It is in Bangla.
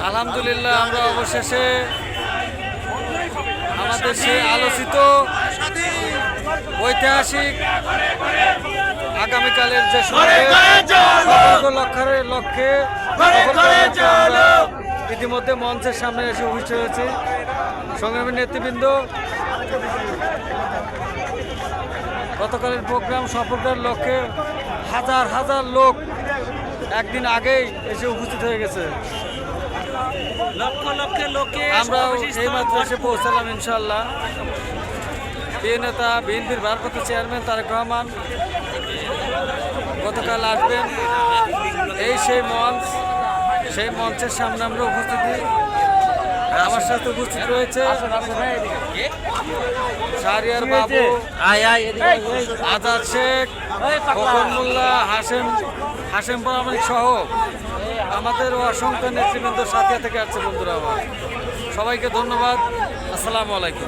আলহামদুলিল্লাহ আমরা অবশেষে আমাদের সেই আলোচিত ঐতিহাসিক আগামীকালের যে লক্ষ্যে আমরা ইতিমধ্যে মঞ্চের সামনে এসে উপস্থিত হয়েছি। সংগ্রামী নেতৃবৃন্দ, গতকালের প্রোগ্রাম সফলতার লক্ষ্যে হাজার হাজার লোক একদিন আগেই এসে উপস্থিত হয়ে গেছে। লক্ষ লক্ষ লোকে আমরা এইমাত্র এসে পৌঁছালাম। ইনশাল্লাহ প্রিয় নেতা বিএনপির ভারপ্রাপ্ত চেয়ারম্যান তারেক রহমান গতকাল আসবেন। এই সেই মঞ্চ, সেই মঞ্চের সামনে আমরা উপস্থিতি। আমার সাথে উপস্থিত রয়েছে শাহরিয়ার বাবু, আজাদ শেখ, খোকন মোল্লা, হাশেম প্রামাণিক সহ আমাদের অসংখ্য নেতৃবৃন্দ সাথিয়া থেকে আসছে। বন্ধুরা আমার সবাইকে ধন্যবাদ। আসসালামু আলাইকুম।